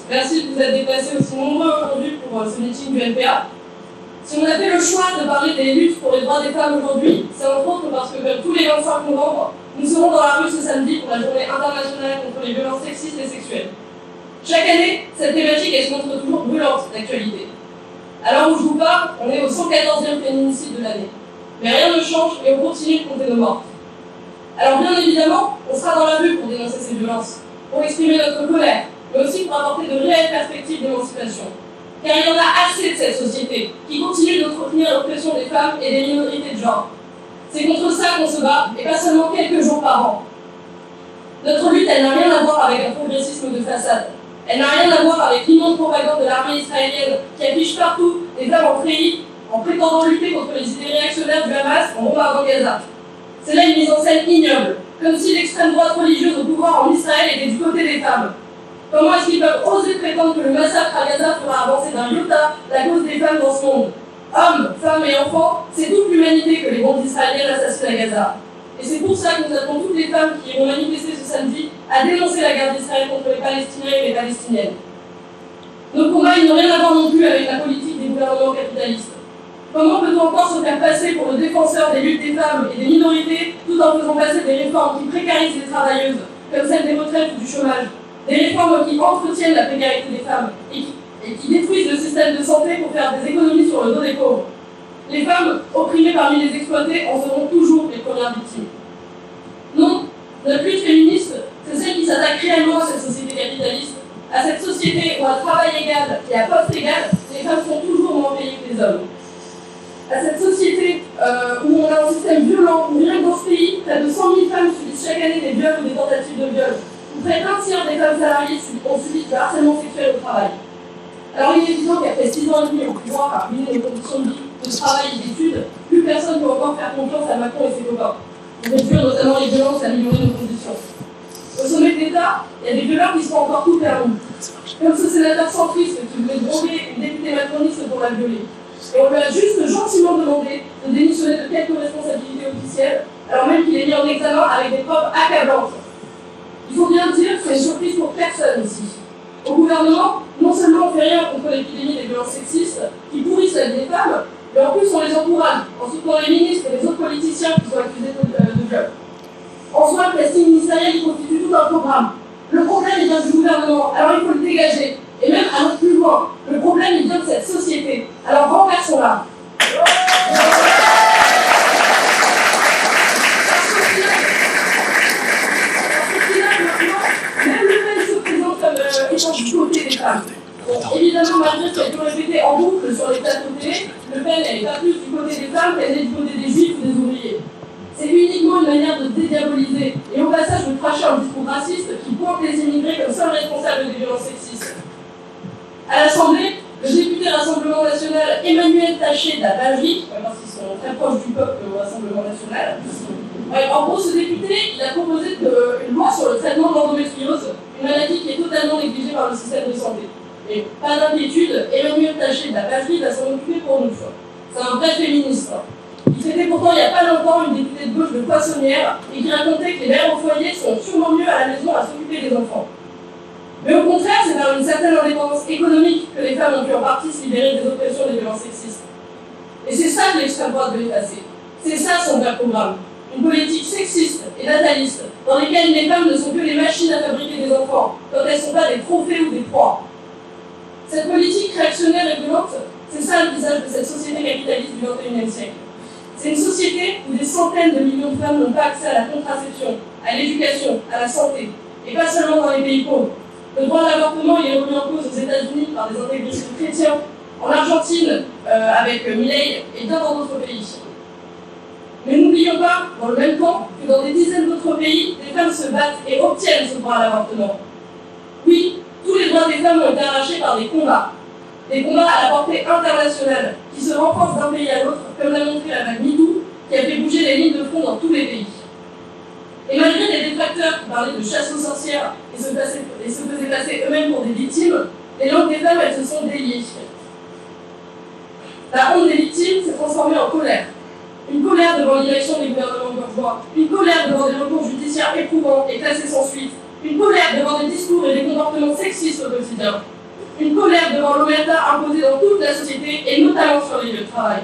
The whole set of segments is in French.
Merci de vous être déplacés aussi nombreux aujourd'hui pour ce meeting du NPA. Si on a fait le choix de parler des luttes pour les droits des femmes aujourd'hui, c'est entre autres parce que comme tous les 25 novembre, nous serons dans la rue ce samedi pour la journée internationale contre les violences sexistes et sexuelles. Chaque année, cette thématique se montre toujours brûlante d'actualité. À l'heure où je vous parle, on est au 114e féminicide de l'année. Mais rien ne change et on continue de compter nos morts. Alors bien évidemment, on sera dans la rue pour dénoncer ces violences, pour exprimer notre colère, mais aussi pour apporter de réelles perspectives d'émancipation. Car il y en a assez de cette société qui continue d'entretenir l'oppression des femmes et des minorités de genre. C'est contre ça qu'on se bat, et pas seulement quelques jours par an. Notre lutte, elle n'a rien à voir avec un progressisme de façade. Elle n'a rien à voir avec l'immense propagande de l'armée israélienne qui affiche partout des femmes en treillis en prétendant lutter contre les idées réactionnaires du Hamas en bombardant Gaza. C'est là une mise en scène ignoble, comme si l'extrême droite religieuse au pouvoir en Israël était du côté des femmes. Comment est-ce qu'ils peuvent oser prétendre que le massacre à Gaza fera avancer d'un iota la cause des femmes dans ce monde? Hommes, femmes et enfants, c'est toute l'humanité que les bombes israéliennes assassinent à Gaza. Et c'est pour ça que nous appelons toutes les femmes qui iront manifester ce samedi à dénoncer la guerre d'Israël contre les Palestiniens et les Palestiniennes. Nos combats n'ont rien à voir non plus avec la politique des gouvernements capitalistes. Comment peut-on encore se faire passer pour le défenseur des luttes des femmes et des minorités tout en faisant passer des réformes qui précarisent les travailleuses, comme celle des retraites ou du chômage, des réformes qui entretiennent la précarité des femmes et qui détruisent le système de santé pour faire des économies sur le dos des pauvres? Les femmes, opprimées parmi les exploités, en seront toujours les premières victimes. Non, notre lutte féministe, c'est celle qui s'attaque réellement à cette société capitaliste, à cette société où à travail égal et à poste égal, les femmes sont toujours moins payées que les hommes. À cette société où on a un système violent, où rien que dans ce pays, près de 100 000 femmes subissent chaque année des viols ou des tentatives de viol, où près d'un tiers des femmes salariées ont subi du harcèlement sexuel au travail. Alors il est évident qu'après 6 ans et demi au pouvoir à ruiner les conditions de vie, de travail et d'études, plus personne ne peut encore faire confiance à Macron et ses copains. On réduire notamment les violences et améliorer nos conditions. Au sommet de l'État, il y a des violeurs qui sont encore tout permis. Comme ce sénateur centriste qui voulait gronder une députée macroniste pour la violer. Et on lui a juste gentiment demandé de démissionner de quelques responsabilités officielles, alors même qu'il est mis en examen avec des preuves accablantes. Il faut bien dire que c'est une surprise pour personne ici. Au gouvernement, non seulement on ne fait rien contre l'épidémie des violences sexistes qui pourrissent la vie des femmes, mais en plus on les encourage en soutenant les ministres et les autres politiciens qui sont accusés de viol. En soi, le casting ministériel il constitue tout un programme. Le problème il vient du gouvernement, alors il faut le dégager. Et même aller plus loin, le problème il vient de cette société. Alors renversons-la. Même le fait se présente comme étant du côté des femmes. Bon, évidemment, malgré ce qui a été répété en boucle sur les plateaux télé, Le Pen n'est pas plus du côté des femmes qu'elle est du côté des juifs ou des ouvriers. C'est uniquement une manière de dédiaboliser et au passage de cracher un discours raciste qui pointe les immigrés comme seuls responsables des violences sexistes. À l'Assemblée, le député Rassemblement National Emmanuel Taché de la Belgique, parce qu'ils sont très proches du peuple au Rassemblement National, en gros, ce député, il a proposé une loi sur le traitement de l'endométriose, une maladie qui est totalement négligée par le système de santé. Et pas d'inquiétude, Emmanuel Taché de la Belgique va s'en occuper pour nous. C'est un vrai féministe. Il traitait pourtant il n'y a pas longtemps une députée de gauche de Poissonnière et qui racontait que les mères au foyer sont sûrement mieux à la maison à s'occuper des enfants. Mais au contraire, c'est par une certaine indépendance économique que les femmes ont pu en partie se libérer des oppressions et des violences sexistes. Et c'est ça que l'extrême droite veut effacer. C'est ça son vrai programme. Une politique sexiste et nataliste, dans laquelle les femmes ne sont que les machines à fabriquer des enfants, quand elles ne sont pas des trophées ou des proies. Cette politique réactionnaire et violente, c'est ça le visage de cette société capitaliste du XXIe siècle. C'est une société où des centaines de millions de femmes n'ont pas accès à la contraception, à l'éducation, à la santé, et pas seulement dans les pays pauvres. Le droit à l'avortement est remis en cause aux États-Unis par des intégristes chrétiens, en Argentine avec Milei et bien dans d'autres pays. Mais n'oublions pas, dans le même temps, que dans des dizaines d'autres pays, les femmes se battent et obtiennent ce droit à l'avortement. Oui, tous les droits des femmes ont été arrachés par des combats à la portée internationale, qui se renforcent d'un pays à l'autre, comme l'a montré la vague MeToo, qui a fait bouger les lignes de front dans tous les pays. Et malgré les détracteurs qui parlaient de chasse aux sorcières et se faisaient passer eux-mêmes pour des victimes, les langues des femmes, elles se sont déliées. La honte des victimes s'est transformée en colère. Une colère devant l'inaction des gouvernements bourgeois, une colère devant des recours judiciaires éprouvants et classés sans suite, une colère devant des discours et des comportements sexistes au quotidien, une colère devant l'omerta imposée dans toute la société et notamment sur les lieux de travail.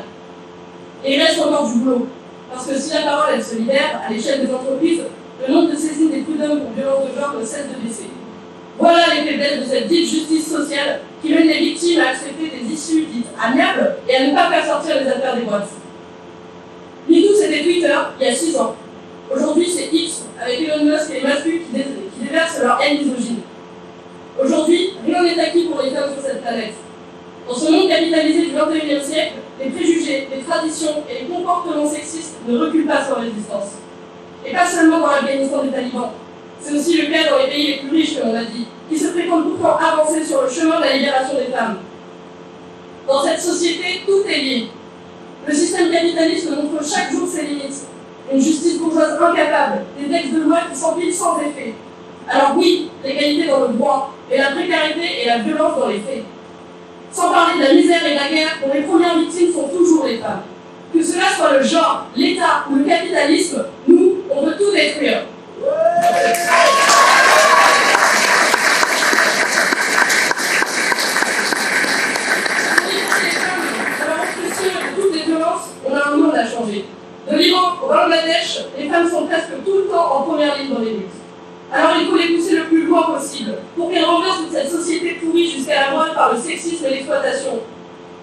Et il reste encore du boulot, parce que si la parole elle se libère à l'échelle des entreprises, le nombre de saisines des prud'hommes pour violence de genre ne cesse de baisser. Voilà les faiblesses de cette dite justice sociale qui mène les victimes à accepter des issues dites amiables et à ne pas faire sortir les affaires des boîtes. MeToo, c'était Twitter il y a 6 ans. Aujourd'hui, c'est X, avec Elon Musk et les masculins qui déversent leur haine misogyne. Aujourd'hui, rien n'est acquis pour les femmes sur cette planète. Dans ce monde capitalisé du XXIe siècle, les préjugés, les traditions et les comportements sexistes ne reculent pas sans résistance. Et pas seulement dans l'Afghanistan des talibans. C'est aussi le cas dans les pays les plus riches, comme on a dit, qui se prétendent pourtant avancer sur le chemin de la libération des femmes. Dans cette société, tout est lié. Le système capitaliste montre chaque jour ses limites. Une justice bourgeoise incapable, des textes de loi qui s'empilent sans effet. Alors oui, l'égalité dans le droit, mais la précarité et la violence dans les faits. Sans parler de la misère et de la guerre, dont les premières victimes sont toujours les femmes. Que cela soit le genre, l'État ou le capitalisme, nous, on veut tout détruire. On a un monde à changer. De l'Iran au Bangladesh, les femmes sont presque tout le temps en première ligne dans les luttes. Alors il faut les pousser le plus loin possible, pour qu'elles renversent toute cette société pourrie jusqu'à la moelle par le sexisme et l'exploitation.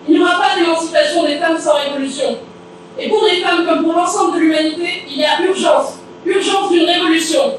Il n'y aura pas d'émancipation des femmes sans révolution. Et pour les femmes comme pour l'ensemble de l'humanité, il y a urgence. Urgence d'une révolution.